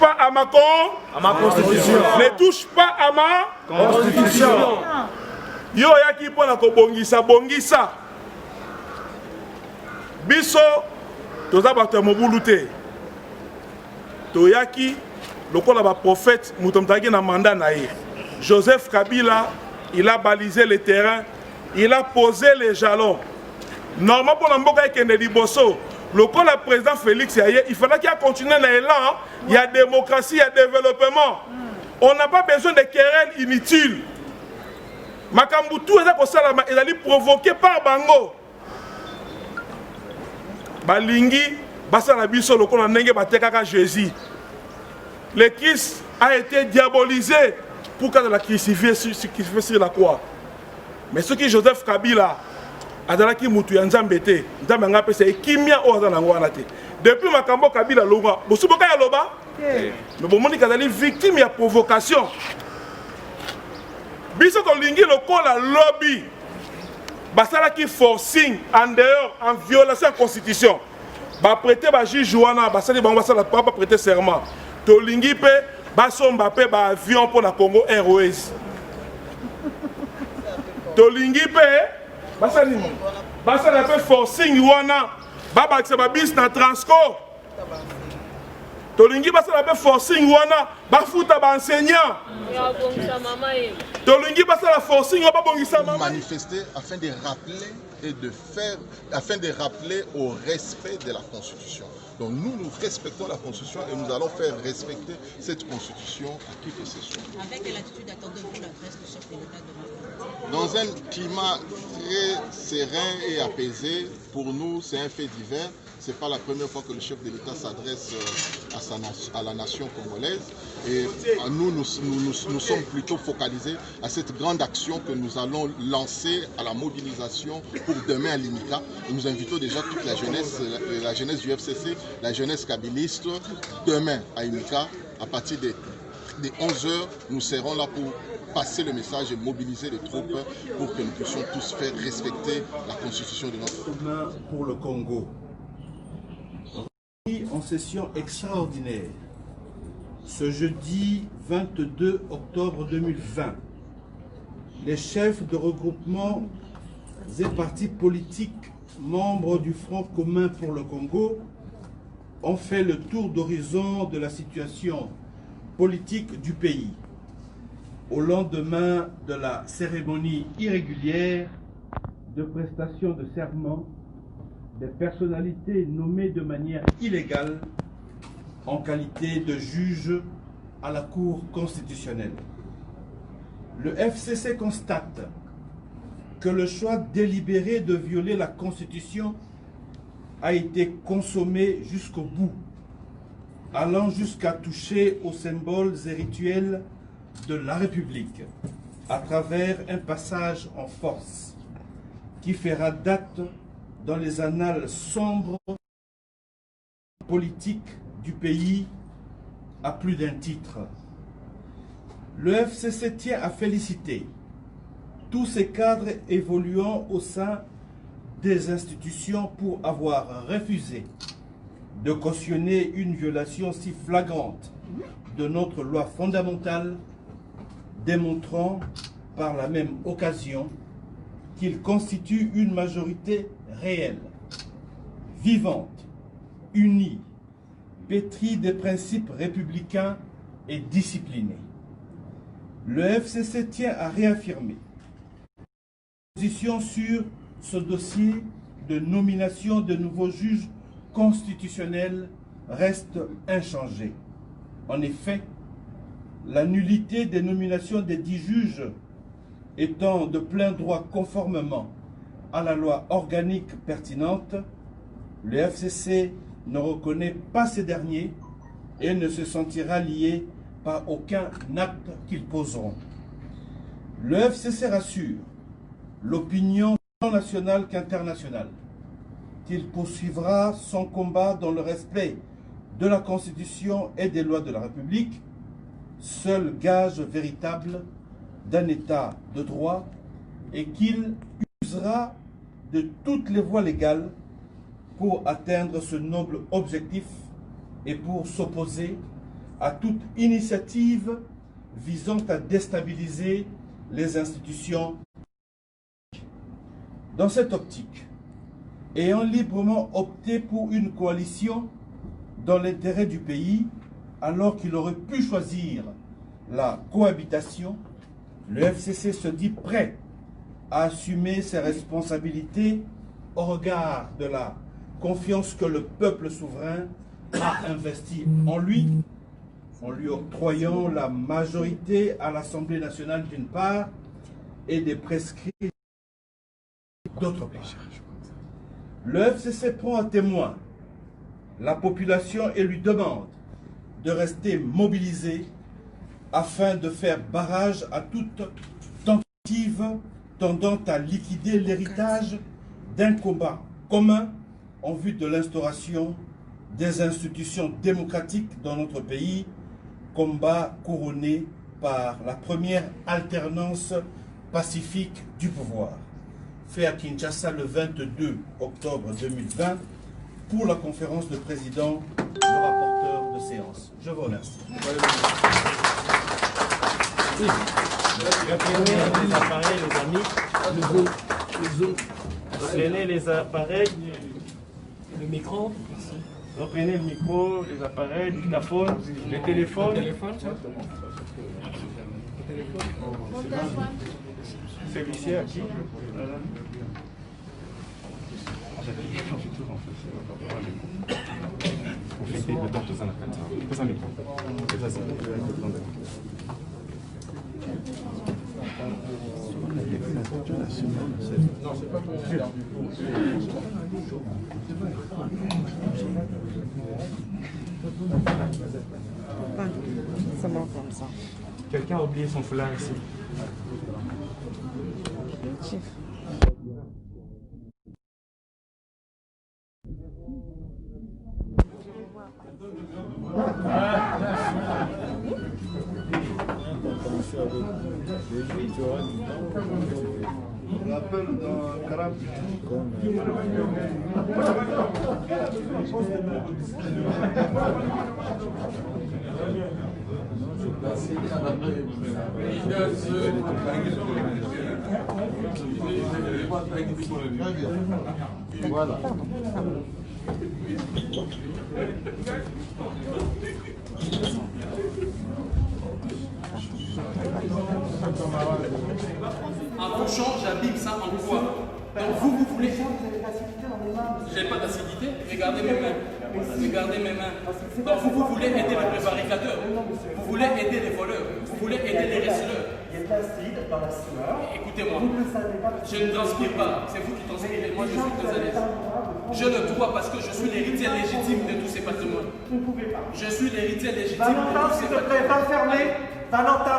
pas à ma constitution. Ne touche pas à ma constitution. Yo yaki pona ko bongisa bongisa. Biso toza bato mobulu te. To yaki lokola ba prophète mutomtaki na mandat na ye. Joseph Kabila, il a balisé le terrain, il a posé les jalons. Normalement pour l'amboka kende liboso, lokola président Félix Yaye, il fallait qu'il continue l'élan, il y a démocratie, il y a développement. On n'a pas besoin de querelles inutiles. Makambutu il a provoqué par Bango. Balingi, basala biso lokola nenge batekaka Jésus. Le Christ a été diabolisé pour qu'il la crucifié sur la croix. Mais ce qui Joseph Kabila adalaki mutu ya nzambe te, nzambe nga pesa ekimia o azana ngwana te. Depuis makambo Kabila longa, bosuboka ya loba? Mais bomoni kazali victime ya provocation. Biso to lingi lokola lobby. Basalaki forcing en dehors en violation de la constitution. Ba prêter ba juge wana basali bango basala pas prêter serment. To lingi pe basomba pe ba avion pour la Congo Airways. To lingi pe basali pe forcing wana baba ba bis na Transco. To lingi basala pe forcing wana bafuta ba enseignant. To lingi basala forcing ba bongisa mama. Manifester afin de rappeler et afin de rappeler au respect de la Constitution. Donc nous respectons la Constitution et nous allons faire respecter cette Constitution à qui que ce soit. Avec quelle attitude attendez-vous l'adresse du chef de l'État demain? Dans un climat très serein et apaisé, pour nous c'est un fait divers. Ce n'est pas la première fois que le chef de l'État s'adresse à la nation congolaise. Et nous sommes plutôt focalisés à cette grande action que nous allons lancer à la mobilisation pour demain à l'IMICA. Nous invitons déjà toute la jeunesse du FCC, la jeunesse kabiliste, demain à IMICA, à partir des 11h, nous serons là pour passer le message et mobiliser les troupes pour que nous puissions tous faire respecter la constitution de notre pays. Pour le Congo. En session extraordinaire, ce jeudi 22 octobre 2020, les chefs de regroupements et partis politiques membres du Front commun pour le Congo ont fait le tour d'horizon de la situation politique du pays. Au lendemain de la cérémonie irrégulière de prestation de serment des personnalités nommées de manière illégale en qualité de juge à la Cour constitutionnelle. Le FCC constate que le choix délibéré de violer la Constitution a été consommé jusqu'au bout, allant jusqu'à toucher aux symboles et rituels de la République à travers un passage en force qui fera date dans les annales sombres politiques du pays à plus d'un titre. Le FCC tient à féliciter tous ces cadres évoluant au sein des institutions pour avoir refusé de cautionner une violation si flagrante de notre loi fondamentale, démontrant par la même occasion qu'il constitue une majorité réelle, vivante, unie, pétrie des principes républicains et disciplinée. Le FCC tient à réaffirmer sa position sur ce dossier de nomination de nouveaux juges constitutionnels reste inchangée. En effet, la nullité des nominations des 10 juges étant de plein droit conformément à la loi organique pertinente, le FCC ne reconnaît pas ces derniers et ne se sentira lié par aucun acte qu'ils poseront. Le FCC rassure l'opinion tant nationale qu'internationale qu'il poursuivra son combat dans le respect de la Constitution et des lois de la République, seul gage véritable d'un État de droit, et qu'il usera de toutes les voies légales pour atteindre ce noble objectif et pour s'opposer à toute initiative visant à déstabiliser les institutions. Dans cette optique, ayant librement opté pour une coalition dans l'intérêt du pays, alors qu'il aurait pu choisir la cohabitation, le FCC se dit prêt à assumer ses responsabilités au regard de la confiance que le peuple souverain a investie en lui octroyant la majorité à l'Assemblée nationale d'une part et des prescrits d'autre part. Le FCC prend à témoin la population et lui demande de rester mobilisée afin de faire barrage à toute tentative tendant à liquider l'héritage d'un combat commun en vue de l'instauration des institutions démocratiques dans notre pays, combat couronné par la première alternance pacifique du pouvoir. Fait à Kinshasa le 22 octobre 2020 pour la conférence de président, le rapporteur de séance. Je vous remercie. Reprenez les appareils, les amis. Reprenez les appareils. Le micro. Reprenez le micro, les appareils, le dictaphone, le téléphone. Celui-ci à qui? C'est bon comme ça. Quelqu'un a oublié son foulard ici. On l'appelle dans 40 Voilà. En couchant, j'abîme ça en quoi? Donc vous voulez... J'ai pas d'acidité, regardez mes mains. Regardez mes mains. Donc vous voulez aider les prévaricateurs, vous voulez aider les voleurs, vous voulez aider les receleurs. Écoutez-moi, je ne transpire pas, c'est vous qui transpirez, moi je suis très à l'aise. Je le dois parce que je suis l'héritier légitime de tous ces patrimoines. Je suis l'héritier légitime de tous ces patrimoines. Valentin,